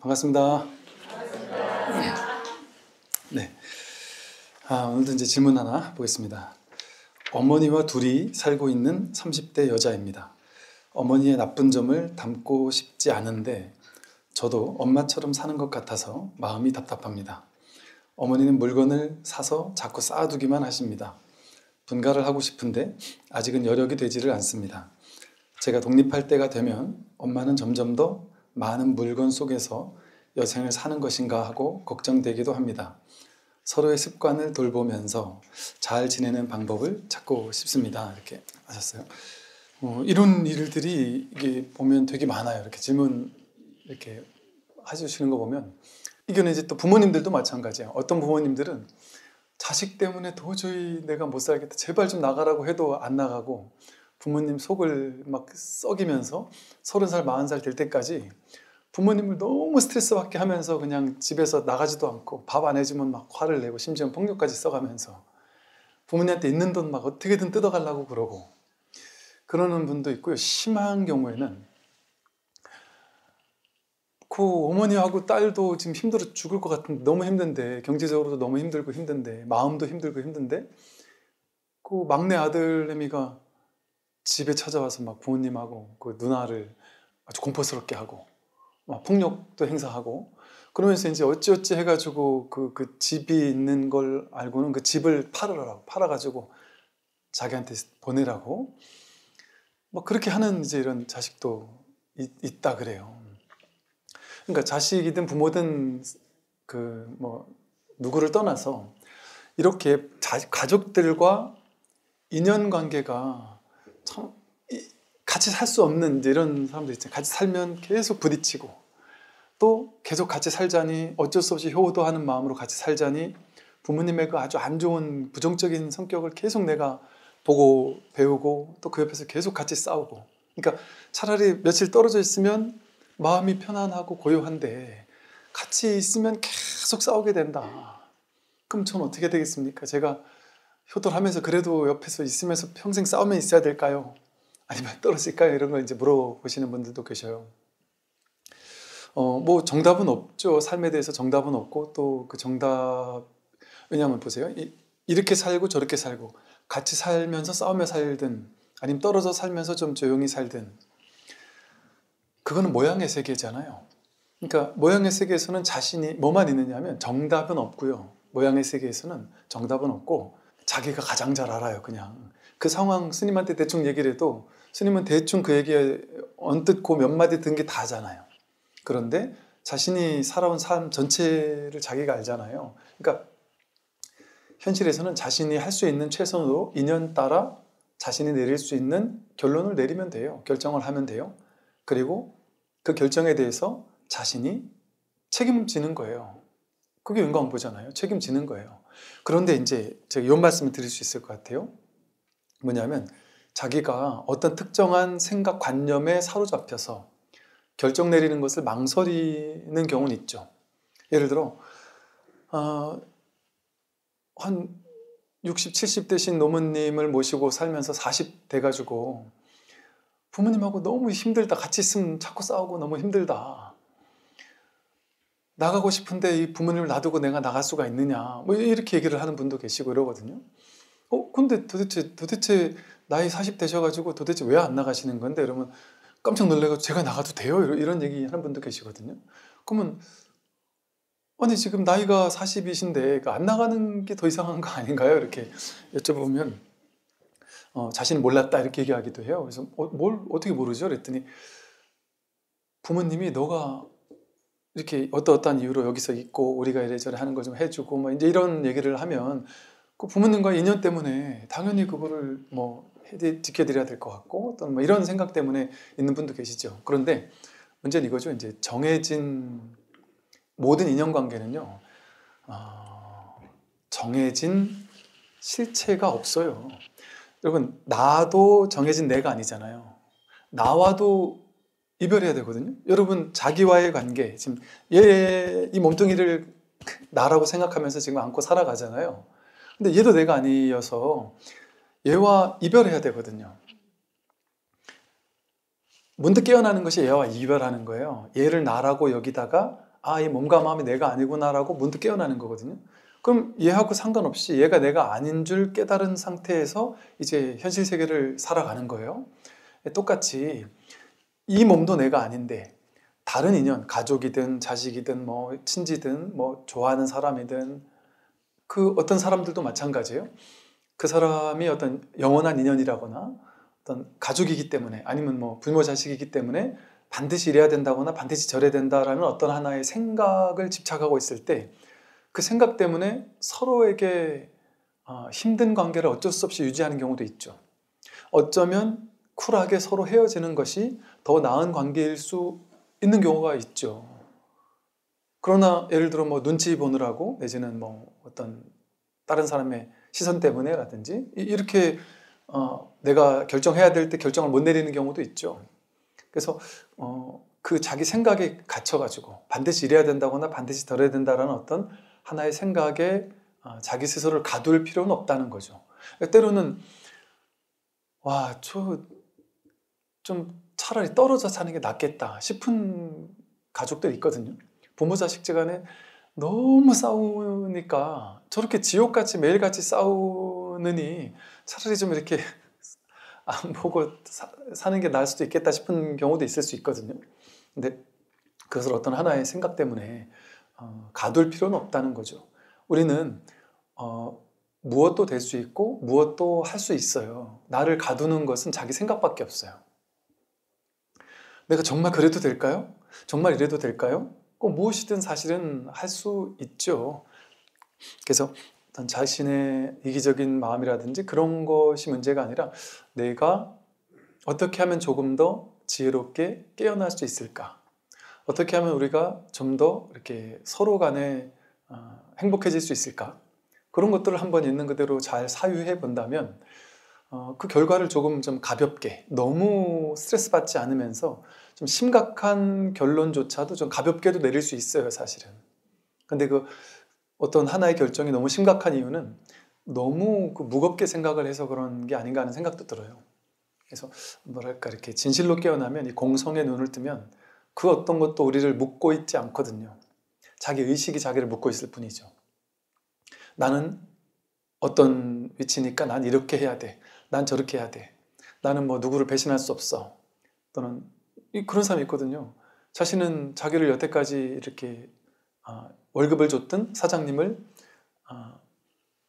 반갑습니다. 네. 오늘도 이제 질문 하나 보겠습니다. 어머니와 둘이 살고 있는 30대 여자입니다. 어머니의 나쁜 점을 담고 싶지 않은데 저도 엄마처럼 사는 것 같아서 마음이 답답합니다. 어머니는 물건을 사서 자꾸 쌓아두기만 하십니다. 분가를 하고 싶은데 아직은 여력이 되지를 않습니다. 제가 독립할 때가 되면 엄마는 점점 더 많은 물건 속에서 여생을 사는 것인가 하고 걱정되기도 합니다. 서로의 습관을 돌보면서 잘 지내는 방법을 찾고 싶습니다. 이렇게 하셨어요. 이런 일들이 이게 보면 되게 많아요. 이렇게 질문 이렇게 해주시는 거 보면 이거는 이제 또 부모님들도 마찬가지예요. 어떤 부모님들은 자식 때문에 도저히 내가 못 살겠다. 제발 좀 나가라고 해도 안 나가고 부모님 속을 막 썩이면서 30살, 40살 될 때까지 부모님을 너무 스트레스 받게 하면서 그냥 집에서 나가지도 않고 밥 안 해주면 막 화를 내고 심지어 폭력까지 써가면서 부모님한테 있는 돈 막 어떻게든 뜯어가려고 그러고 그러는 분도 있고요. 심한 경우에는 그 어머니하고 딸도 지금 힘들어 죽을 것 같은데 너무 힘든데 경제적으로도 너무 힘들고 힘든데 마음도 힘들고 힘든데 그 막내 아들내미가 집에 찾아와서 막 부모님하고 그 누나를 아주 공포스럽게 하고 막 폭력도 행사하고 그러면서 이제 어찌어찌 해가지고 그 집이 있는 걸 알고는 그 집을 팔아가지고 자기한테 보내라고 막 그렇게 하는 이제 이런 자식도 있다 그래요. 그러니까 자식이든 부모든 그 뭐 누구를 떠나서 이렇게 가족들과 인연관계가 참 같이 살 수 없는 이런 사람들 있잖아요. 같이 살면 계속 부딪히고 또 계속 같이 살자니 어쩔 수 없이 효도하는 마음으로 같이 살자니 부모님의 그 아주 안 좋은 부정적인 성격을 계속 내가 보고 배우고 또 그 옆에서 계속 같이 싸우고 그러니까 차라리 며칠 떨어져 있으면 마음이 편안하고 고요한데 같이 있으면 계속 싸우게 된다. 그럼 전 어떻게 되겠습니까? 제가 효도를 하면서 그래도 옆에서 있으면서 평생 싸우면 있어야 될까요? 아니면 떨어질까요? 이런 걸 이제 물어보시는 분들도 계셔요. 뭐 정답은 없죠. 삶에 대해서 정답은 없고 또 그 정답 왜냐하면 보세요. 이렇게 살고 저렇게 살고 같이 살면서 싸우며 살든 아니면 떨어져 살면서 좀 조용히 살든 그거는 모양의 세계잖아요. 그러니까 모양의 세계에서는 자신이 뭐만 있느냐 하면 정답은 없고요. 모양의 세계에서는 정답은 없고 자기가 가장 잘 알아요. 그냥 그 상황 스님한테 대충 얘기를 해도 스님은 대충 그 얘기에 언뜻 그 몇 마디 든 게 다잖아요. 그런데 자신이 살아온 삶 전체를 자기가 알잖아요. 그러니까 현실에서는 자신이 할 수 있는 최선으로 인연 따라 자신이 내릴 수 있는 결론을 내리면 돼요. 결정을 하면 돼요. 그리고 그 결정에 대해서 자신이 책임지는 거예요. 그게 인과응보잖아요. 책임지는 거예요. 그런데 이제 제가 이런 말씀을 드릴 수 있을 것 같아요. 뭐냐면 자기가 어떤 특정한 생각 관념에 사로잡혀서 결정 내리는 것을 망설이는 경우는 있죠. 예를 들어 한 60, 70 되신 노무님을 모시고 살면서 40 돼가지고 부모님하고 너무 힘들다. 같이 있으면 자꾸 싸우고 너무 힘들다. 나가고 싶은데 이 부모님을 놔두고 내가 나갈 수가 있느냐. 뭐 이렇게 얘기를 하는 분도 계시고 이러거든요. 근데 도대체 나이 40 되셔가지고 도대체 왜 안 나가시는 건데? 이러면 깜짝 놀래가지고 제가 나가도 돼요? 이런 얘기 하는 분도 계시거든요. 그러면 아니 지금 나이가 40이신데 안 나가는 게 더 이상한 거 아닌가요? 이렇게 여쭤보면 자신은 몰랐다 이렇게 얘기하기도 해요. 그래서 뭘 어떻게 모르죠? 그랬더니 부모님이 너가 이렇게 어떠한 이유로 여기서 있고 우리가 이래저래 하는 거 좀 해주고 뭐 이제 이런 얘기를 하면 그 부모님과 인연 때문에 당연히 그거를 뭐 지켜드려야 될 것 같고 어떤 뭐 이런 생각 때문에 있는 분도 계시죠. 그런데 문제는 이거죠. 이제 정해진 모든 인연관계는요, 정해진 실체가 없어요. 여러분, 나도 정해진 내가 아니잖아요. 나와도 이별해야 되거든요. 여러분, 자기와의 관계, 지금 이 몸뚱이를 나라고 생각하면서 지금 안고 살아가잖아요. 근데 얘도 내가 아니어서 얘와 이별해야 되거든요. 문득 깨어나는 것이 얘와 이별하는 거예요. 얘를 나라고 여기다가 이 몸과 마음이 내가 아니구나라고 문득 깨어나는 거거든요. 그럼 얘하고 상관없이 얘가 내가 아닌 줄 깨달은 상태에서 이제 현실 세계를 살아가는 거예요. 똑같이 이 몸도 내가 아닌데 다른 인연, 가족이든 자식이든 뭐 친지든 뭐 좋아하는 사람이든 그 어떤 사람들도 마찬가지예요. 그 사람이 어떤 영원한 인연이라거나 어떤 가족이기 때문에 아니면 뭐 부모 자식이기 때문에 반드시 이래야 된다거나 반드시 저래야 된다라는 어떤 하나의 생각을 집착하고 있을 때 그 생각 때문에 서로에게 힘든 관계를 어쩔 수 없이 유지하는 경우도 있죠. 어쩌면 쿨하게 서로 헤어지는 것이 더 나은 관계일 수 있는 경우가 있죠. 그러나 예를 들어 뭐 눈치 보느라고 내지는 뭐 어떤 다른 사람의 시선 때문에라든지 이렇게 내가 결정해야 될 때 결정을 못 내리는 경우도 있죠. 그래서 그 자기 생각에 갇혀가지고 반드시 이래야 된다거나 반드시 저래야 된다라는 어떤 하나의 생각에 자기 스스로를 가둘 필요는 없다는 거죠. 때로는 좀 차라리 떨어져 사는 게 낫겠다 싶은 가족들이 있거든요. 부모 자식제 간에 너무 싸우니까 저렇게 지옥같이 매일같이 싸우느니 차라리 좀 이렇게 안 보고 사는 게 나을 수도 있겠다 싶은 경우도 있을 수 있거든요. 근데 그것을 어떤 하나의 생각 때문에 가둘 필요는 없다는 거죠. 우리는 무엇도 될 수 있고 무엇도 할 수 있어요. 나를 가두는 것은 자기 생각밖에 없어요. 내가 정말 그래도 될까요? 정말 이래도 될까요? 꼭 무엇이든 사실은 할 수 있죠. 그래서 어떤 자신의 이기적인 마음이라든지 그런 것이 문제가 아니라 내가 어떻게 하면 조금 더 지혜롭게 깨어날 수 있을까? 어떻게 하면 우리가 좀 더 이렇게 서로 간에 행복해질 수 있을까? 그런 것들을 한번 있는 그대로 잘 사유해 본다면 그 결과를 조금 좀 가볍게 너무 스트레스 받지 않으면서 좀 심각한 결론조차도 좀 가볍게도 내릴 수 있어요, 사실은. 근데 그 어떤 하나의 결정이 너무 심각한 이유는 너무 그 무겁게 생각을 해서 그런 게 아닌가 하는 생각도 들어요. 그래서 뭐랄까 이렇게 진실로 깨어나면 이 공성의 눈을 뜨면 그 어떤 것도 우리를 묶고 있지 않거든요. 자기 의식이 자기를 묶고 있을 뿐이죠. 나는 어떤 위치니까 난 이렇게 해야 돼. 난 저렇게 해야 돼. 나는 뭐 누구를 배신할 수 없어. 또는 그런 사람이 있거든요. 자신은 자기를 여태까지 이렇게 월급을 줬던 사장님을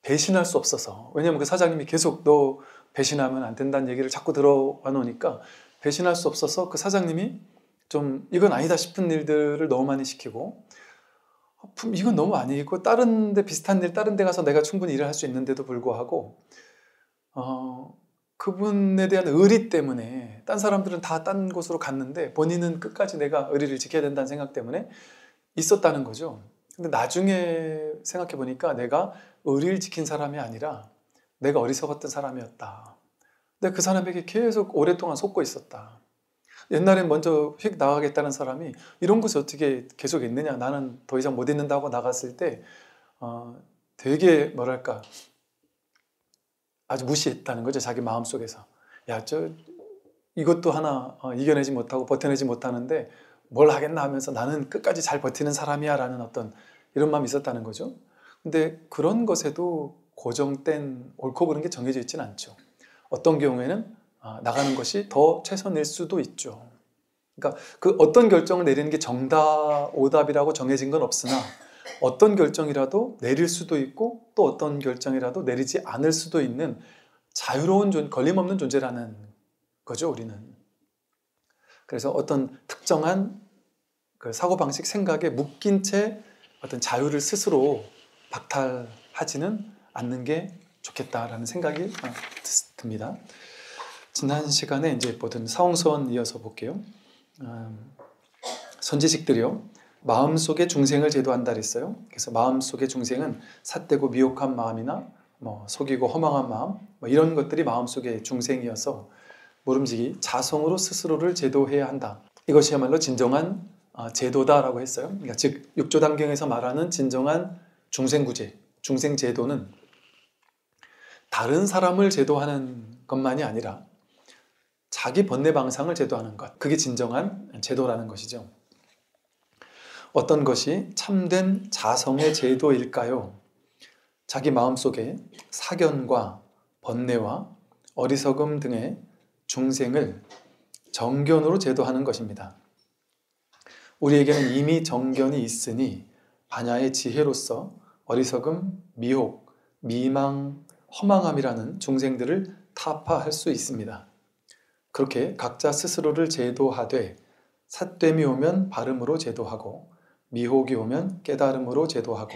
배신할 수 없어서, 왜냐하면 그 사장님이 계속 너 배신하면 안 된다는 얘기를 자꾸 들어와 놓으니까 배신할 수 없어서 그 사장님이 좀 이건 아니다 싶은 일들을 너무 많이 시키고 이건 너무 아니고 다른 데 비슷한 일 다른 데 가서 내가 충분히 일을 할 수 있는데도 불구하고 그분에 대한 의리 때문에 딴 사람들은 다 딴 곳으로 갔는데 본인은 끝까지 내가 의리를 지켜야 된다는 생각 때문에 있었다는 거죠. 근데 나중에 생각해 보니까 내가 의리를 지킨 사람이 아니라 내가 어리석었던 사람이었다. 근데 그 사람에게 계속 오랫동안 속고 있었다. 옛날엔 먼저 휙 나가겠다는 사람이 이런 곳에 어떻게 계속 있느냐, 나는 더 이상 못 있는다고 나갔을 때 되게 뭐랄까 아주 무시했다는 거죠. 자기 마음속에서. 이것도 하나 이겨내지 못하고 버텨내지 못하는데 뭘 하겠나 하면서 나는 끝까지 잘 버티는 사람이야 라는 어떤 이런 마음이 있었다는 거죠. 근데 그런 것에도 고정된 옳고 그른 게 정해져 있지는 않죠. 어떤 경우에는 나가는 것이 더 최선일 수도 있죠. 그러니까 그 어떤 결정을 내리는 게 정답, 오답이라고 정해진 건 없으나 어떤 결정이라도 내릴 수도 있고 또 어떤 결정이라도 내리지 않을 수도 있는 자유로운 걸림없는 존재라는 거죠, 우리는. 그래서 어떤 특정한 그 사고방식, 생각에 묶인 채 어떤 자유를 스스로 박탈하지는 않는 게 좋겠다라는 생각이 듭니다. 지난 시간에 이제 보던 사홍선 이어서 볼게요. 선지식들이요, 마음속의 중생을 제도한다 그랬어요. 그래서 마음속의 중생은 삿되고 미혹한 마음이나 뭐 속이고 허망한 마음, 뭐 이런 것들이 마음속의 중생이어서 모름지기 자성으로 스스로를 제도해야 한다. 이것이야말로 진정한 제도다라고 했어요. 그러니까 즉 육조단경에서 말하는 진정한 중생구제, 중생제도는 다른 사람을 제도하는 것만이 아니라 자기 번뇌방상을 제도하는 것, 그게 진정한 제도라는 것이죠. 어떤 것이 참된 자성의 제도일까요? 자기 마음속에 사견과 번뇌와 어리석음 등의 중생을 정견으로 제도하는 것입니다. 우리에게는 이미 정견이 있으니 반야의 지혜로서 어리석음, 미혹, 미망, 허망함이라는 중생들을 타파할 수 있습니다. 그렇게 각자 스스로를 제도하되 삿됨이 오면 발음으로 제도하고 미혹이 오면 깨달음으로 제도하고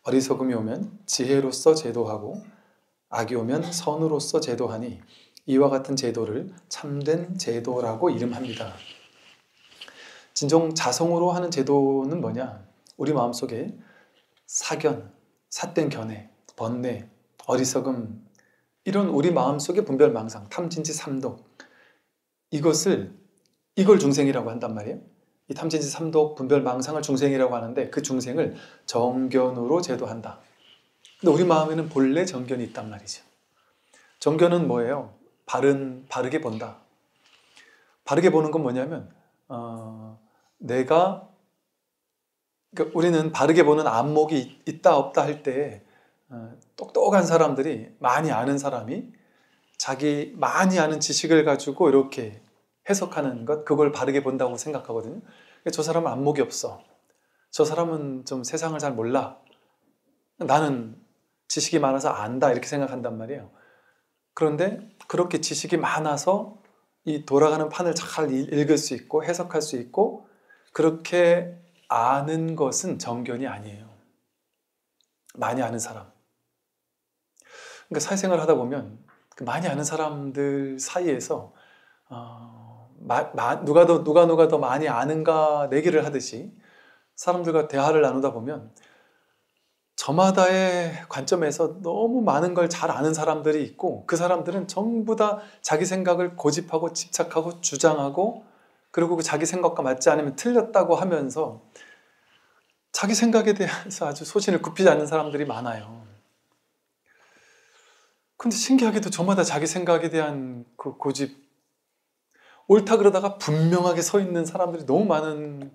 어리석음이 오면 지혜로서 제도하고 악이 오면 선으로서 제도하니 이와 같은 제도를 참된 제도라고 이름합니다. 진정 자성으로 하는 제도는 뭐냐? 우리 마음속에 사견, 삿된 견해, 번뇌, 어리석음 이런 우리 마음속의 분별망상, 탐진치 삼독 이걸 중생이라고 한단 말이에요. 이 탐진치 삼독 분별망상을 중생이라고 하는데 그 중생을 정견으로 제도한다. 근데 우리 마음에는 본래 정견이 있단 말이죠. 정견은 뭐예요? 바르게 본다. 바르게 보는 건 뭐냐면 그러니까 우리는 바르게 보는 안목이 있다 없다 할 때 똑똑한 사람들이 많이 아는 사람이 자기 많이 아는 지식을 가지고 이렇게 해석하는 것 그걸 바르게 본다고 생각하거든요. 저 사람은 안목이 없어. 저 사람은 좀 세상을 잘 몰라. 나는 지식이 많아서 안다 이렇게 생각한단 말이에요. 그런데 그렇게 지식이 많아서 이 돌아가는 판을 잘 읽을 수 있고 해석할 수 있고 그렇게 아는 것은 정견이 아니에요. 많이 아는 사람. 그러니까 사회생활을 하다 보면 그 많이 아는 사람들 사이에서 누가 더 많이 아는가 내기를 하듯이 사람들과 대화를 나누다 보면 저마다의 관점에서 너무 많은 걸 잘 아는 사람들이 있고 그 사람들은 전부 다 자기 생각을 고집하고 집착하고 주장하고 그리고 그 자기 생각과 맞지 않으면 틀렸다고 하면서 자기 생각에 대해서 아주 소신을 굽히지 않는 사람들이 많아요. 근데 신기하게도 저마다 자기 생각에 대한 그 고집 옳다 그러다가 분명하게 서 있는 사람들이 너무 많은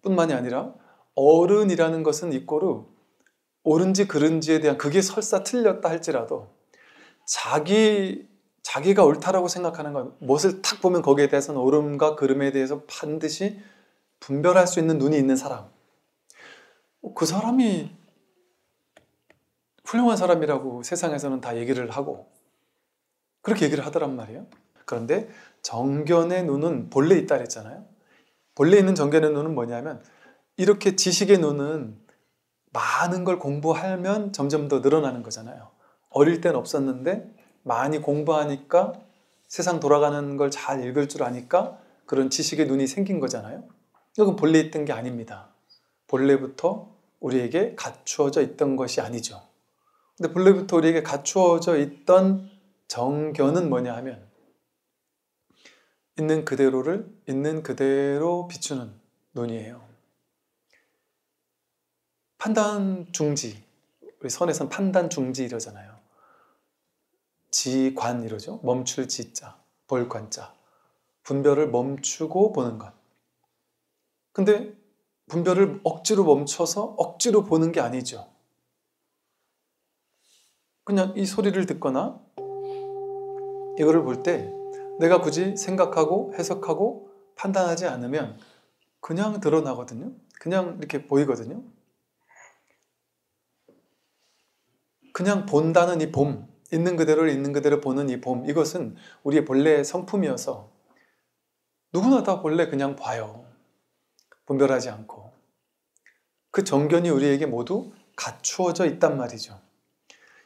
뿐만이 아니라 어른이라는 것은 이꼬르 옳은지 그른지에 대한 그게 설사 틀렸다 할지라도 자기가 옳다라고 생각하는 건 무엇을 탁 보면 거기에 대해서는 옳음과 그름에 대해서 반드시 분별할 수 있는 눈이 있는 사람 그 사람이 훌륭한 사람이라고 세상에서는 다 얘기를 하고 그렇게 얘기를 하더란 말이에요. 그런데 정견의 눈은 본래 있다 그랬잖아요. 본래 있는 정견의 눈은 뭐냐면 이렇게 지식의 눈은 많은 걸 공부하면 점점 더 늘어나는 거잖아요. 어릴 땐 없었는데 많이 공부하니까 세상 돌아가는 걸 잘 읽을 줄 아니까 그런 지식의 눈이 생긴 거잖아요. 이건 본래 있던 게 아닙니다. 본래부터 우리에게 갖추어져 있던 것이 아니죠. 근데 본래부터 우리에게 갖추어져 있던 정견은 뭐냐 하면 있는 그대로를 있는 그대로 비추는 눈이에요. 판단 중지, 우리 선에서는 판단 중지 이러잖아요. 지관 이러죠. 멈출 지자, 볼 관자. 분별을 멈추고 보는 것. 근데 분별을 억지로 멈춰서 억지로 보는 게 아니죠. 그냥 이 소리를 듣거나 이거를 볼 때 내가 굳이 생각하고 해석하고 판단하지 않으면 그냥 드러나거든요. 그냥 이렇게 보이거든요. 그냥 본다는 이 봄, 있는 그대로를 있는 그대로 보는 이 봄, 이것은 우리의 본래의 성품이어서 누구나 다 본래 그냥 봐요. 분별하지 않고. 그 정견이 우리에게 모두 갖추어져 있단 말이죠.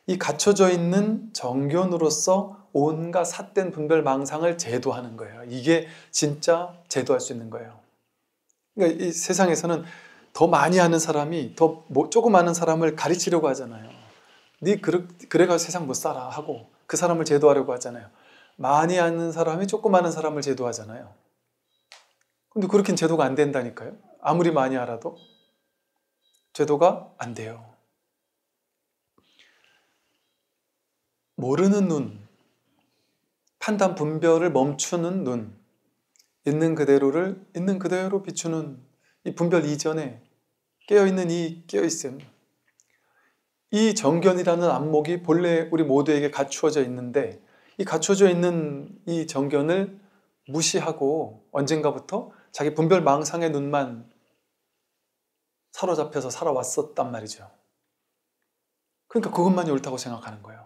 이 갖춰져 있는 정견으로서 온갖 삿된 분별 망상을 제도하는 거예요. 이게 진짜 제도할 수 있는 거예요. 그러니까 이 세상에서는 더 많이 아는 사람이 더 조금 아는 사람을 가르치려고 하잖아요. 네 그래가 세상 못 살아 하고 그 사람을 제도하려고 하잖아요. 많이 아는 사람이 조금 아는 사람을 제도하잖아요. 근데 그렇게는 제도가 안 된다니까요. 아무리 많이 알아도 제도가 안 돼요. 모르는 눈, 판단 분별을 멈추는 눈, 있는 그대로를 있는 그대로 비추는 이 분별 이전에 깨어있는 이 깨어있음, 이 정견이라는 안목이 본래 우리 모두에게 갖추어져 있는데 이 갖추어져 있는 이 정견을 무시하고 언젠가부터 자기 분별 망상의 눈만 사로잡혀서 살아왔었단 말이죠. 그러니까 그것만이 옳다고 생각하는 거예요.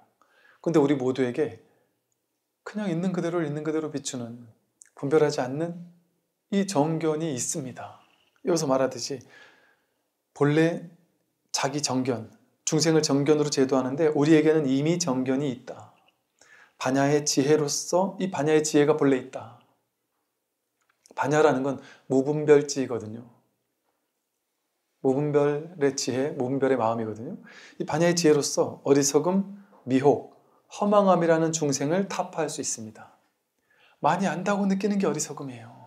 근데 우리 모두에게 그냥 있는 그대로를 있는 그대로 비추는, 분별하지 않는 이 정견이 있습니다. 여기서 말하듯이 본래 자기 정견, 중생을 정견으로 제도하는데 우리에게는 이미 정견이 있다. 반야의 지혜로서 이 반야의 지혜가 본래 있다. 반야라는 건 무분별지거든요. 무분별의 지혜, 무분별의 마음이거든요. 이 반야의 지혜로서 어리석음, 미혹, 허망함이라는 중생을 타파할 수 있습니다. 많이 안다고 느끼는 게 어리석음이에요.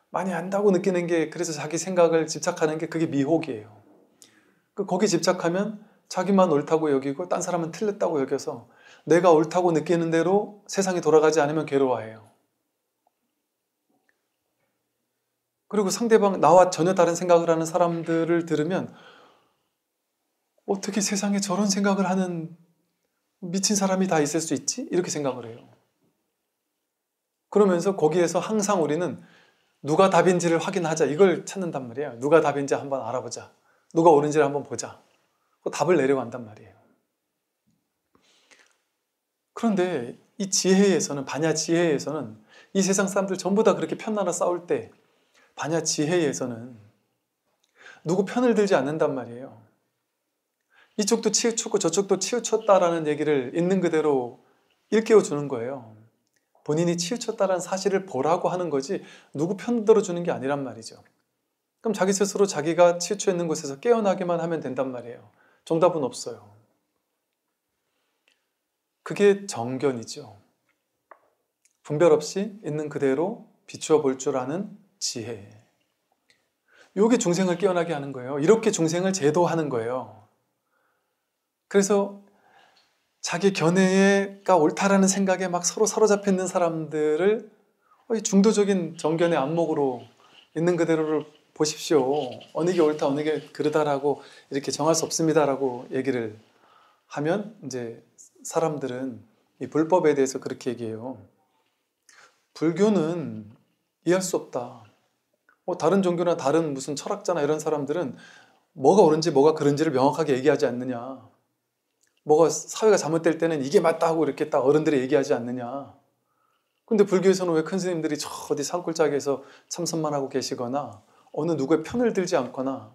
많이 안다고 느끼는 게, 그래서 자기 생각을 집착하는 게 그게 미혹이에요. 거기 집착하면 자기만 옳다고 여기고 딴 사람은 틀렸다고 여겨서 내가 옳다고 느끼는 대로 세상이 돌아가지 않으면 괴로워해요. 그리고 상대방, 나와 전혀 다른 생각을 하는 사람들을 들으면 어떻게 세상에 저런 생각을 하는 미친 사람이 다 있을 수 있지? 이렇게 생각을 해요. 그러면서 거기에서 항상 우리는 누가 답인지를 확인하자, 이걸 찾는단 말이에요. 누가 답인지 한번 알아보자. 누가 옳은지를 한번 보자. 답을 내려간단 말이에요. 그런데 이 지혜에서는, 반야 지혜에서는 이 세상 사람들 전부 다 그렇게 편나나 싸울 때 반야 지혜에서는 누구 편을 들지 않는단 말이에요. 이쪽도 치우쳤고 저쪽도 치우쳤다라는 얘기를 있는 그대로 일깨워 주는 거예요. 본인이 치우쳤다라는 사실을 보라고 하는 거지 누구 편 들어주는 게 아니란 말이죠. 그럼 자기 스스로 자기가 치우쳐 있는 곳에서 깨어나기만 하면 된단 말이에요. 정답은 없어요. 그게 정견이죠. 분별 없이 있는 그대로 비추어 볼 줄 아는 지혜. 이게 중생을 깨어나게 하는 거예요. 이렇게 중생을 제도하는 거예요. 그래서 자기 견해가 옳다라는 생각에 막 서로 사로잡혀 있는 사람들을 중도적인 정견의 안목으로 있는 그대로를 보십시오. 어느 게 옳다, 어느 게 그르다라고 이렇게 정할 수 없습니다라고 얘기를 하면 이제 사람들은 이 불법에 대해서 그렇게 얘기해요. 불교는 이해할 수 없다. 다른 종교나 다른 무슨 철학자나 이런 사람들은 뭐가 옳은지 뭐가 그른지를 명확하게 얘기하지 않느냐. 뭐가 사회가 잘못될 때는 이게 맞다 하고 이렇게 딱 어른들이 얘기하지 않느냐. 근데 불교에서는 왜 큰 스님들이 저 어디 산골짜기에서 참선만 하고 계시거나 어느 누구의 편을 들지 않거나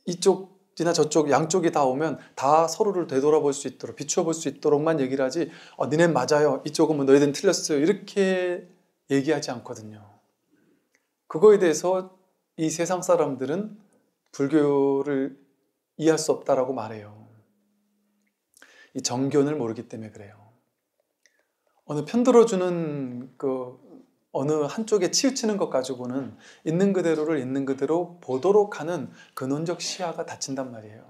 이쪽이나 저쪽 양쪽이 다 오면 다 서로를 되돌아볼 수 있도록 비추어 볼 수 있도록만 얘기를 하지 니넨 맞아요. 이쪽은 뭐 너희들은 틀렸어요. 이렇게 얘기하지 않거든요. 그거에 대해서 이 세상 사람들은 불교를 이해할 수 없다라고 말해요. 이 정견을 모르기 때문에 그래요. 어느 편들어주는 어느 한쪽에 치우치는 것 가지고는 있는 그대로를 있는 그대로 보도록 하는 근원적 시야가 닫힌단 말이에요.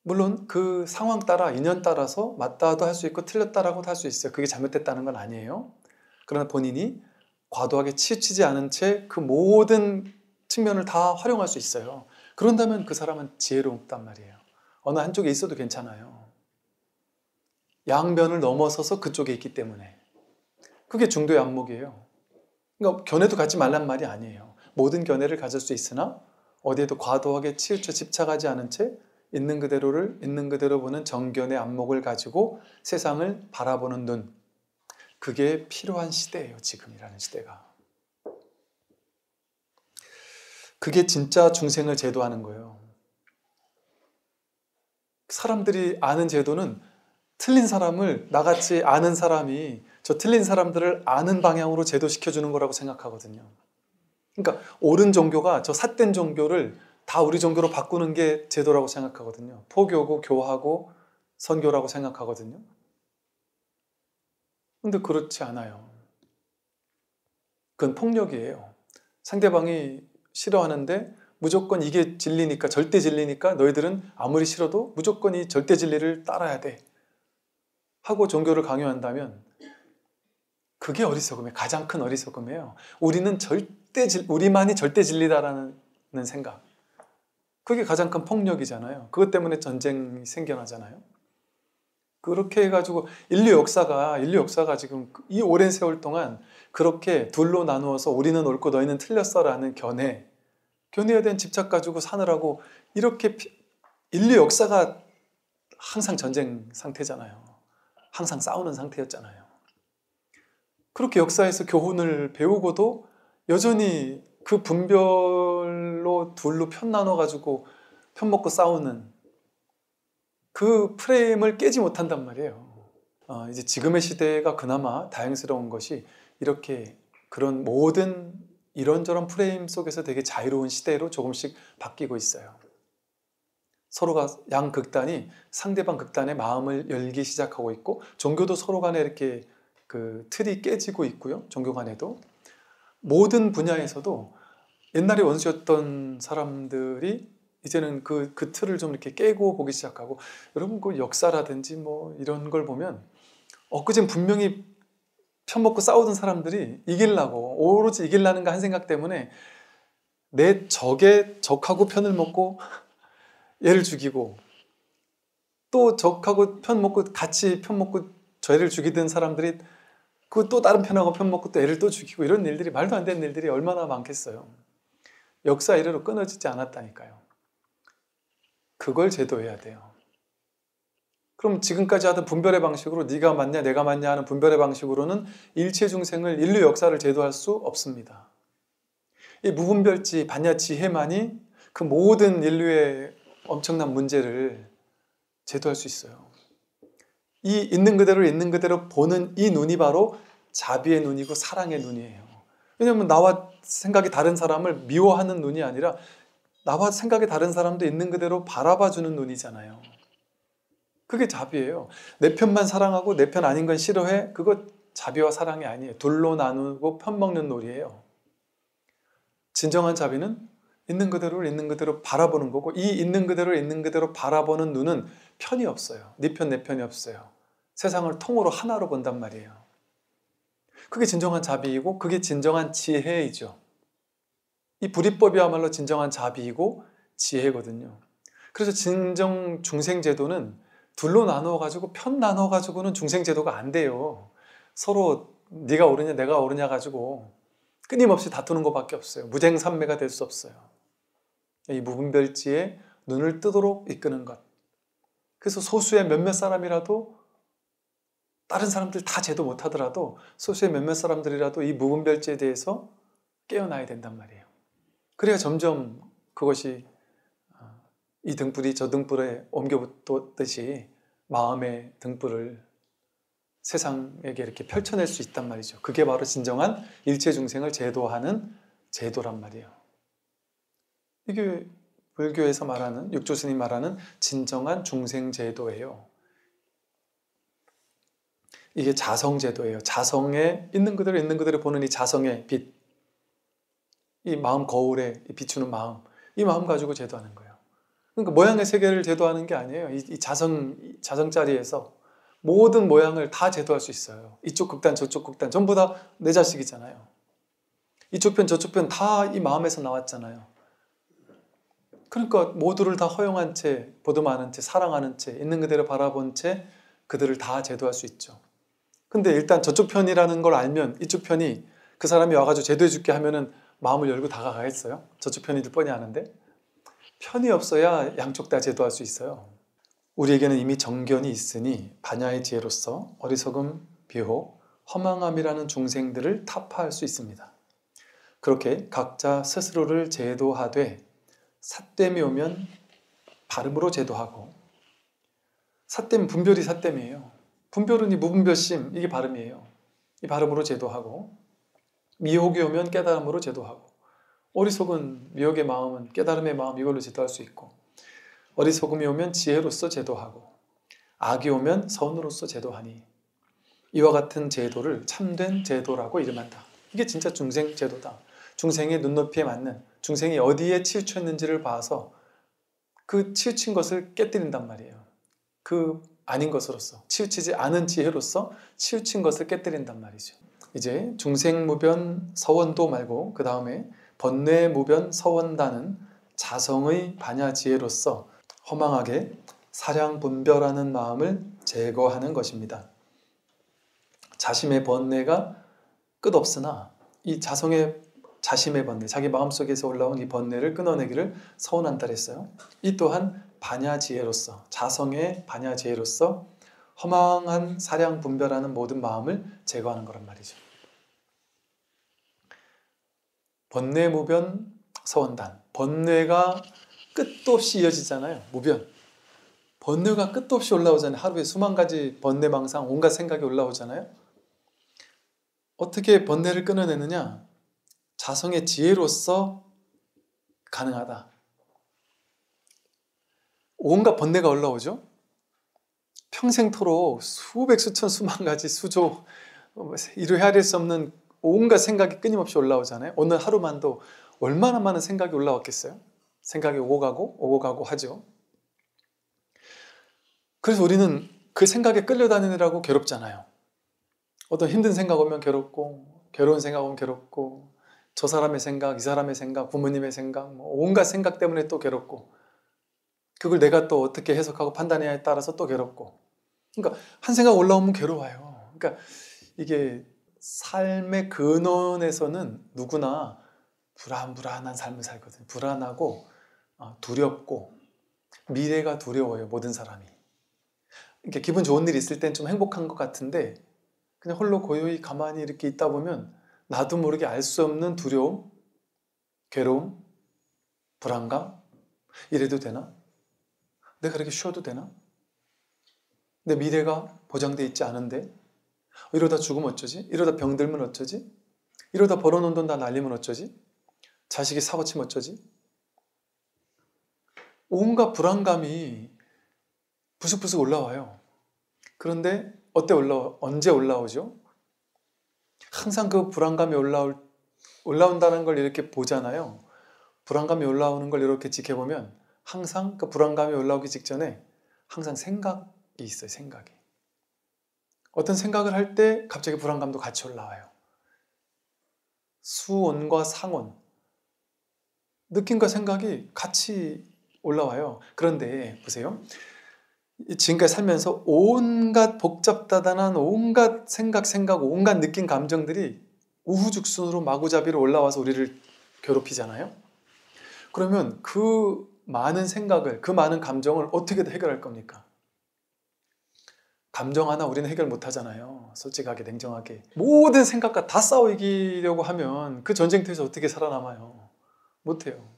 물론 그 상황 따라, 인연 따라서 맞다도 할 수 있고 틀렸다라고도 할 수 있어요. 그게 잘못됐다는 건 아니에요. 그러나 본인이 과도하게 치우치지 않은 채 그 모든 측면을 다 활용할 수 있어요. 그런다면 그 사람은 지혜롭단 말이에요. 어느 한쪽에 있어도 괜찮아요. 양변을 넘어서서 그쪽에 있기 때문에. 그게 중도의 안목이에요. 그러니까 견해도 갖지 말란 말이 아니에요. 모든 견해를 가질 수 있으나 어디에도 과도하게 치우쳐 집착하지 않은 채 있는 그대로를 있는 그대로 보는 정견의 안목을 가지고 세상을 바라보는 눈. 그게 필요한 시대예요. 지금이라는 시대가. 그게 진짜 중생을 제도하는 거예요. 사람들이 아는 제도는 틀린 사람을 나같이 아는 사람이 저 틀린 사람들을 아는 방향으로 제도시켜주는 거라고 생각하거든요. 그러니까 옳은 종교가 저 삿된 종교를 다 우리 종교로 바꾸는 게 제도라고 생각하거든요. 포교고 교하고 선교라고 생각하거든요. 근데 그렇지 않아요. 그건 폭력이에요. 상대방이 싫어하는데 무조건 이게 진리니까, 절대 진리니까 너희들은 아무리 싫어도 무조건 이 절대 진리를 따라야 돼 하고 종교를 강요한다면 그게 어리석음이에요. 가장 큰 어리석음이에요. 우리만이 절대 진리다라는 생각. 그게 가장 큰 폭력이잖아요. 그것 때문에 전쟁이 생겨나잖아요. 그렇게 해가지고 인류 역사가 지금 이 오랜 세월 동안 그렇게 둘로 나누어서 우리는 옳고 너희는 틀렸어라는 견해에 대한 집착 가지고 사느라고 이렇게 인류 역사가 항상 전쟁 상태잖아요. 항상 싸우는 상태였잖아요. 그렇게 역사에서 교훈을 배우고도 여전히 그 분별로 둘로 편 나눠가지고 편먹고 싸우는 그 프레임을 깨지 못한단 말이에요. 이제 지금의 시대가 그나마 다행스러운 것이 이렇게 그런 모든 이런저런 프레임 속에서 되게 자유로운 시대로 조금씩 바뀌고 있어요. 서로가 양 극단이 상대방 극단의 마음을 열기 시작하고 있고 종교도 서로 간에 이렇게 그 틀이 깨지고 있고요. 종교 간에도 모든 분야에서도 옛날에 원수였던 사람들이 이제는 그 틀을 좀 이렇게 깨고 보기 시작하고 여러분 그 역사라든지 뭐 이런 걸 보면 엊그젠 분명히 편먹고 싸우던 사람들이 오로지 이기려는가 한 생각 때문에 내 적하고 편을 먹고 얘를 죽이고 또 적하고 같이 편먹고 쟤를 죽이던 사람들이 그 또 다른 편하고 편먹고 또 애를 또 죽이고 이런 일들이 말도 안 되는 일들이 얼마나 많겠어요. 역사 이래로 끊어지지 않았다니까요. 그걸 제도해야 돼요. 그럼 지금까지 하던 분별의 방식으로 네가 맞냐 내가 맞냐 하는 분별의 방식으로는 일체 중생을 인류 역사를 제도할 수 없습니다. 이 무분별지 반야 지혜만이 그 모든 인류의 엄청난 문제를 제도할 수 있어요. 이 있는 그대로 보는 이 눈이 바로 자비의 눈이고 사랑의 눈이에요. 왜냐하면 나와 생각이 다른 사람을 미워하는 눈이 아니라 나와 생각이 다른 사람도 있는 그대로 바라봐주는 눈이잖아요. 그게 자비예요. 내 편만 사랑하고 내 편 아닌 건 싫어해? 그거 자비와 사랑이 아니에요. 둘로 나누고 편먹는 놀이에요. 진정한 자비는 있는 그대로 바라보는 거고 이 있는 그대로 바라보는 눈은 편이 없어요. 네 편, 내 편이 없어요. 세상을 통으로 하나로 본단 말이에요. 그게 진정한 자비이고 그게 진정한 지혜이죠. 이 불이법이야말로 진정한 자비이고 지혜거든요. 그래서 진정 중생제도는 둘로 나누어가지고 편 나눠가지고는 중생제도가 안 돼요. 서로 네가 옳으냐 내가 옳으냐 가지고 끊임없이 다투는 것밖에 없어요. 무쟁삼매가 될 수 없어요. 이 무분별지에 눈을 뜨도록 이끄는 것. 그래서 소수의 몇몇 사람이라도 다른 사람들 다 제도 못하더라도 소수의 몇몇 사람들이라도 이 무분별지에 대해서 깨어나야 된단 말이에요. 그래야 점점 그것이 이 등불이 저 등불에 옮겨붙듯이 마음의 등불을 세상에게 이렇게 펼쳐낼 수 있단 말이죠. 그게 바로 진정한 일체 중생을 제도하는 제도란 말이에요. 이게 불교에서 말하는 육조스님 말하는 진정한 중생제도예요. 이게 자성제도예요. 자성에 있는 그대로 보는 이 자성의 빛, 이 마음 거울에 비추는 마음, 이 마음 가지고 제도하는 거예요. 그러니까 모양의 세계를 제도하는 게 아니에요. 이 자성자리에서 모든 모양을 다 제도할 수 있어요. 이쪽 극단 저쪽 극단 전부 다 내 자식이잖아요. 이쪽 편 저쪽 편 다 이 마음에서 나왔잖아요. 그러니까 모두를 다 허용한 채, 보듬하는 채, 사랑하는 채, 있는 그대로 바라본 채 그들을 다 제도할 수 있죠. 근데 일단 저쪽 편이라는 걸 알면 이쪽 편이 그 사람이 와가지고 제도해 줄게 하면은 마음을 열고 다가가겠어요? 저쪽 편이들 뻔히 아는데 편이 없어야 양쪽 다 제도할 수 있어요. 우리에게는 이미 정견이 있으니 반야의 지혜로서 어리석음, 비호, 허망함이라는 중생들을 타파할 수 있습니다. 그렇게 각자 스스로를 제도하되 삿됨이 오면 발음으로 제도하고 삿됨, 분별이 삿됨이에요. 분별은 이 무분별심, 이게 발음이에요. 이 발음으로 제도하고 미혹이 오면 깨달음으로 제도하고 어리석은 미혹의 마음은 깨달음의 마음 이걸로 제도할 수 있고 어리석음이 오면 지혜로서 제도하고 악이 오면 선으로서 제도하니 이와 같은 제도를 참된 제도라고 이름한다. 이게 진짜 중생 제도다. 중생의 눈높이에 맞는 중생이 어디에 치우쳤는지를 봐서 그 치우친 것을 깨뜨린단 말이에요. 그 아닌 것으로서 치우치지 않은 지혜로서 치우친 것을 깨뜨린단 말이죠. 이제 중생무변 서원도 말고 그 다음에 번뇌무변 서원단은 자성의 반야지혜로서 허망하게 사량분별하는 마음을 제거하는 것입니다. 자심의 번뇌가 끝없으나 이 자심의 번뇌, 자기 마음속에서 올라온 이 번뇌를 끊어내기를 서원한다 했어요. 이 또한 반야지혜로서, 자성의 반야지혜로서 허망한 사량 분별하는 모든 마음을 제거하는 거란 말이죠. 번뇌무변 서원단, 번뇌가 끝도 없이 이어지잖아요. 무변, 번뇌가 끝도 없이 올라오잖아요. 하루에 수만 가지 번뇌망상, 온갖 생각이 올라오잖아요. 어떻게 번뇌를 끊어내느냐? 자성의 지혜로서 가능하다. 온갖 번뇌가 올라오죠. 평생토록 수백 수천 수만 가지 수조 이루 헤아릴 수 없는 온갖 생각이 끊임없이 올라오잖아요. 오늘 하루만도 얼마나 많은 생각이 올라왔겠어요? 생각이 오고 가고 하죠. 그래서 우리는 그 생각에 끌려다니느라고 괴롭잖아요. 어떤 힘든 생각 오면 괴롭고, 괴로운 생각 오면 괴롭고, 저 사람의 생각, 이 사람의 생각, 부모님의 생각, 온갖 생각 때문에 또 괴롭고, 그걸 내가 또 어떻게 해석하고 판단해야에 따라서 또 괴롭고. 그러니까 한 생각 올라오면 괴로워요. 그러니까 이게 삶의 근원에서는 누구나 불안한 삶을 살거든요. 불안하고 두렵고 미래가 두려워요. 모든 사람이. 이렇게 기분 좋은 일 있을 땐 좀 행복한 것 같은데 그냥 홀로 고요히 가만히 이렇게 있다 보면 나도 모르게 알 수 없는 두려움, 괴로움, 불안감. 이래도 되나? 내가 이렇게 쉬어도 되나? 내 미래가 보장돼 있지 않은데? 이러다 죽으면 어쩌지? 이러다 병들면 어쩌지? 이러다 벌어놓은 돈 다 날리면 어쩌지? 자식이 사고치면 어쩌지? 온갖 불안감이 부스부스 올라와요. 그런데 언제 올라오죠? 항상 그 불안감이 올라온다는 걸 이렇게 보잖아요. 불안감이 올라오는 걸 이렇게 지켜보면 항상 그 불안감이 올라오기 직전에 항상 생각이 있어요. 생각이. 어떤 생각을 할 때 갑자기 불안감도 같이 올라와요. 수온과 상온, 느낌과 생각이 같이 올라와요. 그런데 보세요. 지금까지 살면서 온갖 복잡다단한 온갖 생각, 온갖 느낌, 감정들이 우후죽순으로 마구잡이로 올라와서 우리를 괴롭히잖아요. 그러면 그 많은 생각을, 그 많은 감정을 어떻게 해결할 겁니까? 감정 하나 우리는 해결 못 하잖아요. 솔직하게, 냉정하게. 모든 생각과 다 싸워 이기려고 하면 그 전쟁터에서 어떻게 살아남아요? 못해요.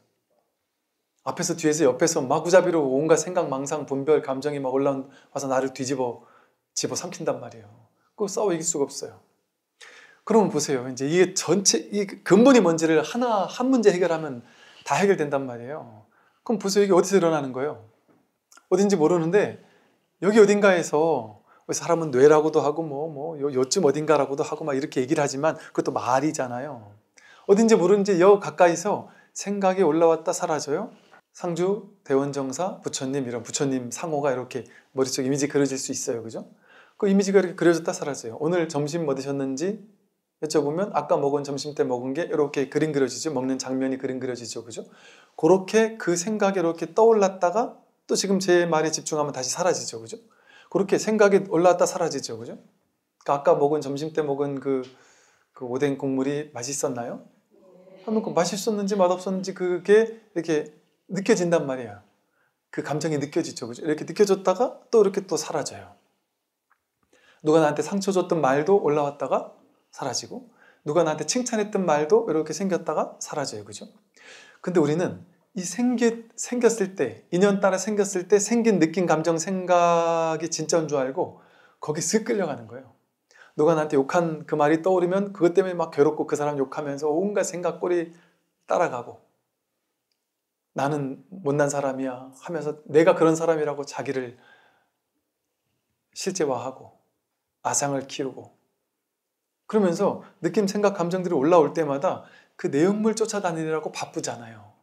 앞에서 뒤에서 옆에서 마구잡이로 온갖 생각, 망상, 분별, 감정이 막 올라와서 나를 집어삼킨단 말이에요. 그거 싸워 이길 수가 없어요. 그러면 보세요. 이제 이게 이 근본이 뭔지를 한 문제 해결하면 다 해결된단 말이에요. 그럼 보세요. 이게 어디서 일어나는 거예요? 어딘지 모르는데 여기 어딘가에서 사람은 뇌라고도 하고 요쯤 어딘가라고도 하고 막 이렇게 얘기를 하지만 그것도 말이잖아요. 어딘지 모르는지 여 가까이서 생각이 올라왔다 사라져요. 상주, 대원정사, 부처님 이런 부처님 상호가 이렇게 머릿속에 이미지 그려질 수 있어요. 그죠? 그 이미지가 이렇게 그려졌다 사라져요. 오늘 점심 뭐 드셨는지 여쭤보면 아까 점심 때 먹은 게 이렇게 그림 그려지죠. 먹는 장면이 그림 그려지죠. 그죠? 그렇게 그 생각이 이렇게 떠올랐다가 또 지금 제 말에 집중하면 다시 사라지죠. 그죠? 그렇게 생각이 올라왔다 사라지죠. 그죠? 그러니까 아까 점심 때 먹은 그 오뎅 국물이 맛있었나요? 하면 그 맛있었는지 맛없었는지 그게 이렇게 느껴진단 말이에요. 그 감정이 느껴지죠. 그죠? 이렇게 느껴졌다가 또 이렇게 또 사라져요. 누가 나한테 상처 줬던 말도 올라왔다가 사라지고 누가 나한테 칭찬했던 말도 이렇게 생겼다가 사라져요. 그죠? 근데 우리는 이 생겼을 때, 인연 따라 생겼을 때 생긴 느낌, 감정, 생각이 진짜인 줄 알고 거기 쓱 끌려가는 거예요. 누가 나한테 욕한 그 말이 떠오르면 그것 때문에 막 괴롭고 그 사람 욕하면서 온갖 생각 꼬리 따라가고 나는 못난 사람이야 하면서 내가 그런 사람이라고 자기를 실제화하고 아상을 키우고 그러면서 느낌, 생각, 감정들이 올라올 때마다 그 내용물 쫓아다니느라고 바쁘잖아요.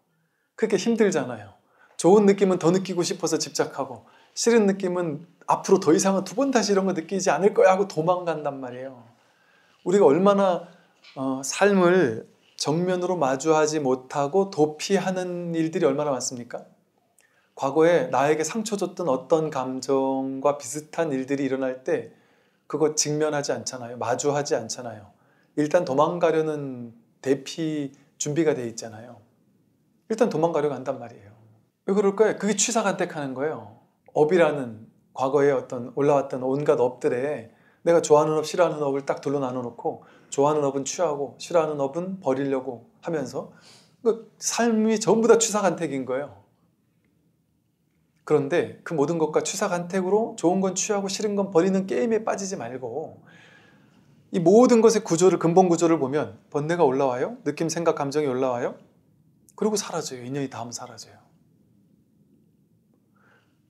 그렇게 힘들잖아요. 좋은 느낌은 더 느끼고 싶어서 집착하고 싫은 느낌은 앞으로 더 이상은 두 번 다시 이런 거 느끼지 않을 거야 하고 도망간단 말이에요. 우리가 얼마나 삶을 정면으로 마주하지 못하고 도피하는 일들이 얼마나 많습니까? 과거에 나에게 상처 줬던 어떤 감정과 비슷한 일들이 일어날 때 그거 직면하지 않잖아요. 마주하지 않잖아요. 일단 도망가려는 대피 준비가 돼 있잖아요. 일단 도망가려고 한단 말이에요. 왜 그럴까요? 그게 취사간택하는 거예요. 업이라는 과거에 어떤 올라왔던 온갖 업들에 내가 좋아하는 업, 싫어하는 업을 딱 둘로 나눠놓고 좋아하는 업은 취하고 싫어하는 업은 버리려고 하면서 그 삶이 전부 다 취사간택인 거예요. 그런데 그 모든 것과 취사간택으로 좋은 건 취하고 싫은 건 버리는 게임에 빠지지 말고 이 모든 것의 구조를, 근본 구조를 보면 번뇌가 올라와요. 느낌, 생각, 감정이 올라와요. 그리고 사라져요. 인연이 닿으면 사라져요.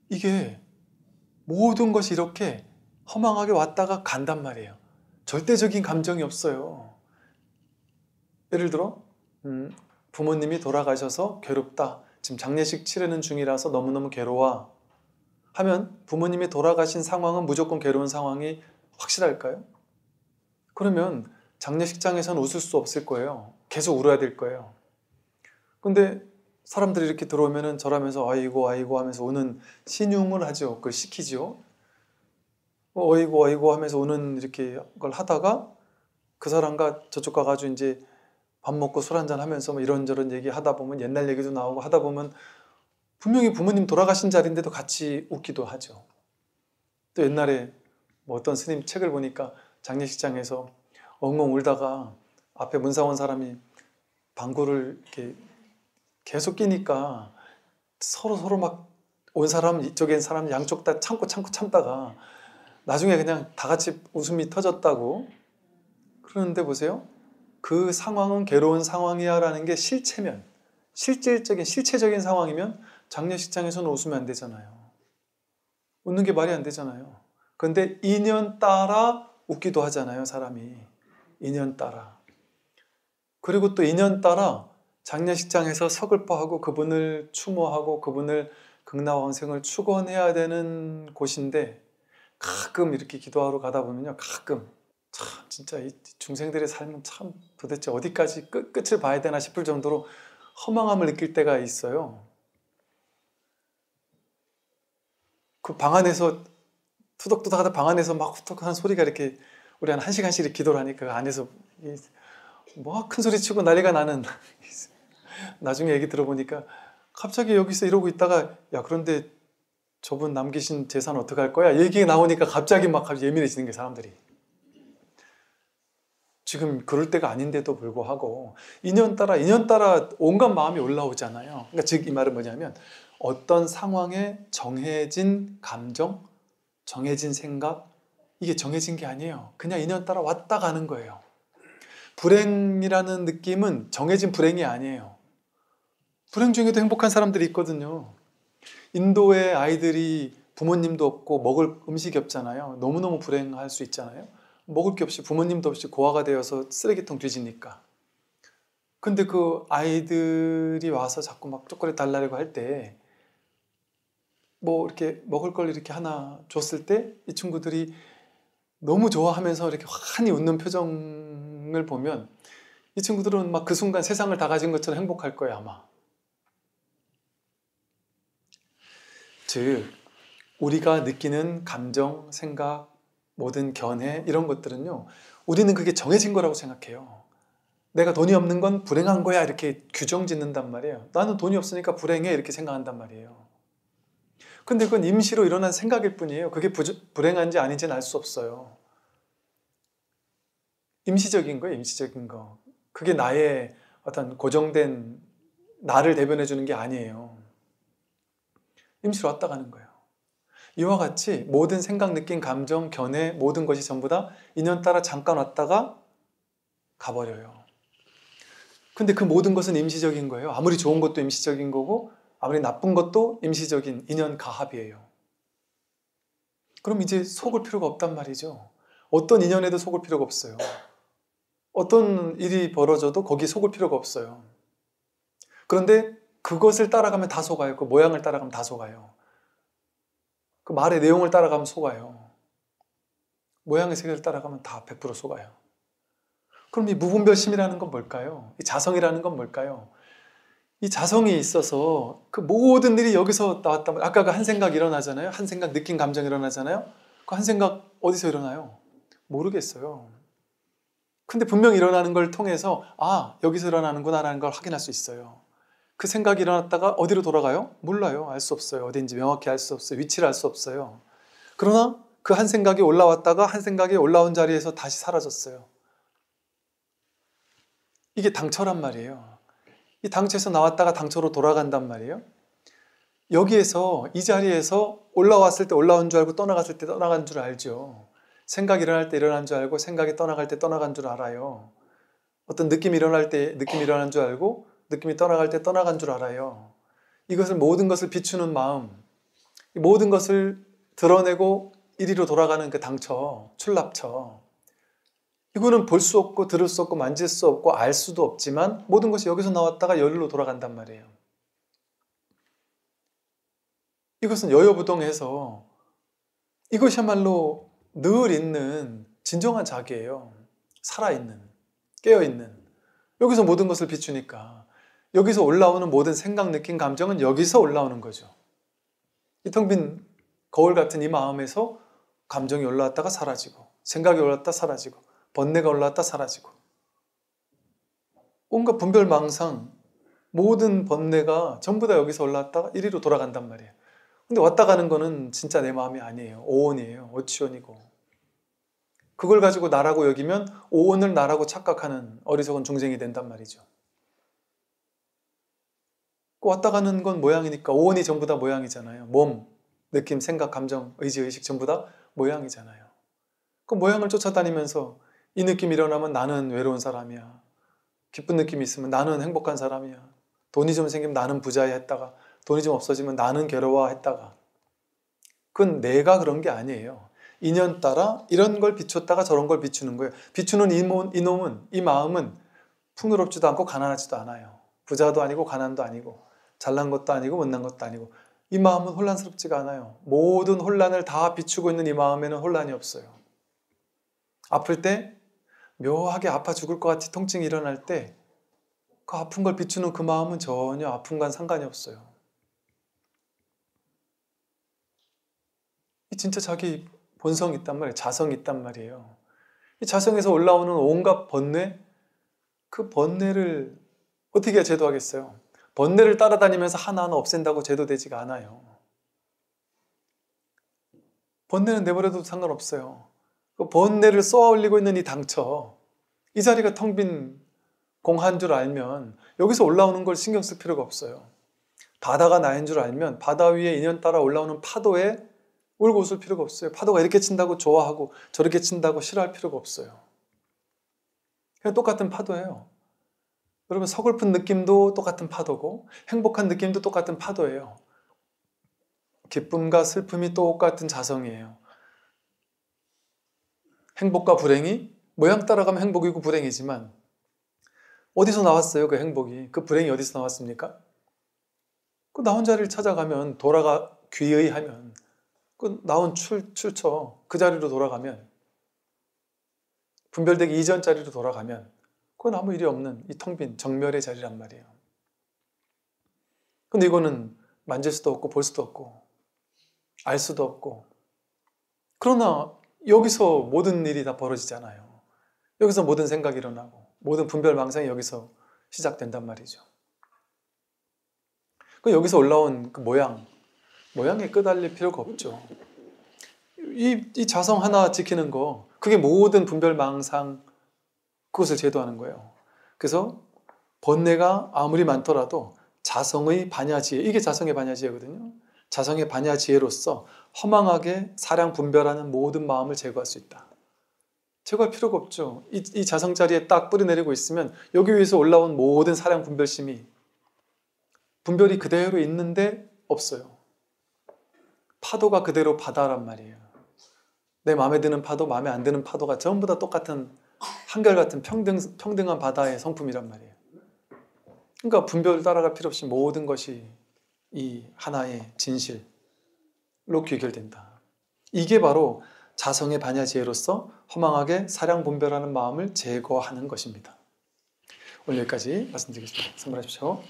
이게 모든 것이 이렇게 허망하게 왔다가 간단 말이에요. 절대적인 감정이 없어요. 예를 들어 부모님이 돌아가셔서 괴롭다. 지금 장례식 치르는 중이라서 너무너무 괴로워 하면 부모님이 돌아가신 상황은 무조건 괴로운 상황이 확실할까요? 그러면 장례식장에서는 웃을 수 없을 거예요. 계속 울어야 될 거예요. 근데 사람들이 이렇게 들어오면은 절하면서 아이고 아이고 하면서 우는 신용을 하죠. 그걸 시키죠. 어이고 어이고 하면서 우는 이렇게 걸 하다가 그 사람과 저쪽 가가지고 이제 밥 먹고 술 한잔 하면서 뭐 이런저런 얘기 하다 보면 옛날 얘기도 나오고 하다 보면 분명히 부모님 돌아가신 자리인데도 같이 웃기도 하죠. 또 옛날에 뭐 어떤 스님 책을 보니까 장례식장에서 엉엉 울다가 앞에 문상원 사람이 방구를 이렇게 계속 끼니까 서로 막 온 사람 이쪽엔 사람 양쪽 다 참다가 나중에 그냥 다 같이 웃음이 터졌다고 그러는데 보세요. 그 상황은 괴로운 상황이야 라는 게 실체면 실체적인 상황이면 장례식장에서는 웃으면 안 되잖아요. 웃는 게 말이 안 되잖아요. 그런데 인연 따라 웃기도 하잖아요. 사람이 인연 따라. 그리고 또 인연 따라 장례식장에서 서글퍼하고 그분을 추모하고 그분을 극락왕생을 축원해야 되는 곳인데 가끔 이렇게 기도하러 가다 보면요. 가끔 참 진짜 이 중생들의 삶은 참 도대체 어디까지 끝을 봐야 되나 싶을 정도로 허망함을 느낄 때가 있어요. 그 방 안에서 투덕투덕하다 방 안에서 막 후덕하는 소리가 이렇게 우리 한 1시간씩 이렇게 기도를 하니까 그 안에서 뭐 큰 소리 치고 난리가 나는 나중에 얘기 들어보니까 갑자기 여기서 이러고 있다가 야 그런데 저분 남기신 재산 어떡할 거야? 얘기가 나오니까 갑자기 막 예민해지는 게 사람들이. 지금 그럴 때가 아닌데도 불구하고 인연 따라 온갖 마음이 올라오잖아요. 그러니까 즉 이 말은 뭐냐면 어떤 상황에 정해진 감정, 정해진 생각 이게 정해진 게 아니에요. 그냥 인연 따라 왔다 가는 거예요. 불행이라는 느낌은 정해진 불행이 아니에요. 불행 중에도 행복한 사람들이 있거든요. 인도의 아이들이 부모님도 없고 먹을 음식이 없잖아요. 너무너무 불행할 수 있잖아요. 먹을 게 없이 부모님도 없이 고아가 되어서 쓰레기통 뒤지니까. 근데 그 아이들이 와서 자꾸 막 초콜릿 달라고 할 때 뭐 이렇게 먹을 걸 이렇게 하나 줬을 때 이 친구들이 너무 좋아하면서 이렇게 환히 웃는 표정을 보면 이 친구들은 막 그 순간 세상을 다 가진 것처럼 행복할 거예요, 아마. 즉, 우리가 느끼는 감정, 생각, 모든 견해 이런 것들은요. 우리는 그게 정해진 거라고 생각해요. 내가 돈이 없는 건 불행한 거야 이렇게 규정 짓는단 말이에요. 나는 돈이 없으니까 불행해 이렇게 생각한단 말이에요. 근데 그건 임시로 일어난 생각일 뿐이에요. 그게 불행한지 아닌지는 알 수 없어요. 임시적인 거예요, 임시적인 거. 그게 나의 어떤 고정된 나를 대변해 주는 게 아니에요. 임시로 왔다 가는 거예요. 이와 같이 모든 생각, 느낌, 감정, 견해 모든 것이 전부 다 인연 따라 잠깐 왔다가 가버려요. 근데 그 모든 것은 임시적인 거예요. 아무리 좋은 것도 임시적인 거고 아무리 나쁜 것도 임시적인 인연 가합이에요. 그럼 이제 속을 필요가 없단 말이죠. 어떤 인연에도 속을 필요가 없어요. 어떤 일이 벌어져도 거기 속을 필요가 없어요. 그런데 그것을 따라가면 다 속아요. 그 모양을 따라가면 다 속아요. 그 말의 내용을 따라가면 속아요. 모양의 세계를 따라가면 다 100% 속아요. 그럼 이 무분별심이라는 건 뭘까요? 이 자성이라는 건 뭘까요? 이 자성이 있어서 그 모든 일이 여기서 나왔단 말이에요. 아까 그 한 생각 일어나잖아요. 한 생각, 느낀 감정 일어나잖아요. 그 한 생각 어디서 일어나요? 모르겠어요. 근데 분명 일어나는 걸 통해서 여기서 일어나는구나라는 걸 확인할 수 있어요. 그 생각이 일어났다가 어디로 돌아가요? 몰라요. 알 수 없어요. 어딘지 명확히 알 수 없어요. 위치를 알 수 없어요. 그러나 그 한 생각이 올라왔다가 한 생각이 올라온 자리에서 다시 사라졌어요. 이게 당처란 말이에요. 이 당처에서 나왔다가 당처로 돌아간단 말이에요. 여기에서 이 자리에서 올라왔을 때 올라온 줄 알고 떠나갔을 때 떠나간 줄 알죠. 생각이 일어날 때 일어난 줄 알고 생각이 떠나갈 때 떠나간 줄 알아요. 어떤 느낌이 일어날 때 느낌이 일어난 줄 알고 느낌이 떠나갈 때 떠나간 줄 알아요. 이것을 모든 것을 비추는 마음, 모든 것을 드러내고 이리로 돌아가는 그 당처, 출납처. 이거는 볼 수 없고 들을 수 없고 만질 수 없고 알 수도 없지만 모든 것이 여기서 나왔다가 여기로 돌아간단 말이에요. 이것은 여여부동해서 이것이야말로 늘 있는 진정한 자기예요. 살아있는, 깨어있는. 여기서 모든 것을 비추니까 여기서 올라오는 모든 생각, 느낌, 감정은 여기서 올라오는 거죠. 이 텅 빈 거울 같은 이 마음에서 감정이 올라왔다가 사라지고 생각이 올라왔다 사라지고 번뇌가 올라왔다 사라지고 온갖 분별망상 모든 번뇌가 전부 다 여기서 올라왔다가 이리로 돌아간단 말이에요. 근데 왔다 가는 거는 진짜 내 마음이 아니에요. 오온이에요. 오치온이고. 그걸 가지고 나라고 여기면 오온을 나라고 착각하는 어리석은 중생이 된단 말이죠. 왔다 가는 건 모양이니까 오온이 전부 다 모양이잖아요. 몸, 느낌, 생각, 감정, 의지, 의식 전부 다 모양이잖아요. 그 모양을 쫓아다니면서 이 느낌이 일어나면 나는 외로운 사람이야. 기쁜 느낌이 있으면 나는 행복한 사람이야. 돈이 좀 생기면 나는 부자야 했다가 돈이 좀 없어지면 나는 괴로워했다가 그건 내가 그런 게 아니에요. 인연 따라 이런 걸 비췄다가 저런 걸 비추는 거예요. 비추는 이놈은 이 마음은 풍요롭지도 않고 가난하지도 않아요. 부자도 아니고 가난도 아니고 잘난 것도 아니고 못난 것도 아니고 이 마음은 혼란스럽지가 않아요. 모든 혼란을 다 비추고 있는 이 마음에는 혼란이 없어요. 아플 때 묘하게 아파 죽을 것 같이 통증이 일어날 때 그 아픈 걸 비추는 그 마음은 전혀 아픔과는 상관이 없어요. 진짜 자기 본성이 있단 말이에요. 자성이 있단 말이에요. 이 자성에서 올라오는 온갖 번뇌, 그 번뇌를 어떻게 제도하겠어요? 번뇌를 따라다니면서 하나하나 없앤다고 제도되지가 않아요. 번뇌는 내버려도 상관없어요. 그 번뇌를 쏘아 올리고 있는 이 당처, 이 자리가 텅 빈 공한 줄 알면 여기서 올라오는 걸 신경 쓸 필요가 없어요. 바다가 나인 줄 알면 바다 위에 인연 따라 올라오는 파도에 울고 웃을 필요가 없어요. 파도가 이렇게 친다고 좋아하고 저렇게 친다고 싫어할 필요가 없어요. 그냥 똑같은 파도예요. 여러분 서글픈 느낌도 똑같은 파도고 행복한 느낌도 똑같은 파도예요. 기쁨과 슬픔이 똑같은 자성이에요. 행복과 불행이 모양 따라가면 행복이고 불행이지만 어디서 나왔어요? 그 행복이. 그 불행이 어디서 나왔습니까? 그 나온 자리를 찾아가면 돌아가 귀의하면 그 나온 출처 그 자리로 돌아가면 분별되기 이전 자리로 돌아가면 그건 아무 일이 없는 이 텅 빈 정멸의 자리란 말이에요. 근데 이거는 만질 수도 없고 볼 수도 없고 알 수도 없고 그러나 여기서 모든 일이 다 벌어지잖아요. 여기서 모든 생각이 일어나고 모든 분별망상이 여기서 시작된단 말이죠. 여기서 올라온 그 모양에 끄달릴 필요가 없죠. 이 자성 하나 지키는 거 그게 모든 분별망상 그것을 제도하는 거예요. 그래서 번뇌가 아무리 많더라도 자성의 반야지혜, 이게 자성의 반야지혜거든요. 자성의 반야지혜로서 허망하게 사량 분별하는 모든 마음을 제거할 수 있다. 제거할 필요가 없죠. 이 자성 자리에 딱 뿌리 내리고 있으면 여기 위에서 올라온 모든 사량 분별심이 분별이 그대로 있는데 없어요. 파도가 그대로 바다란 말이에요. 내 마음에 드는 파도, 마음에 안 드는 파도가 전부 다 똑같은 한결같은 평등한 바다의 성품이란 말이에요. 그러니까 분별을 따라갈 필요 없이 모든 것이 이 하나의 진실로 귀결된다. 이게 바로 자성의 반야지혜로서 허망하게 사량분별하는 마음을 제거하는 것입니다. 오늘 여기까지 말씀드리겠습니다. 선물하십시오.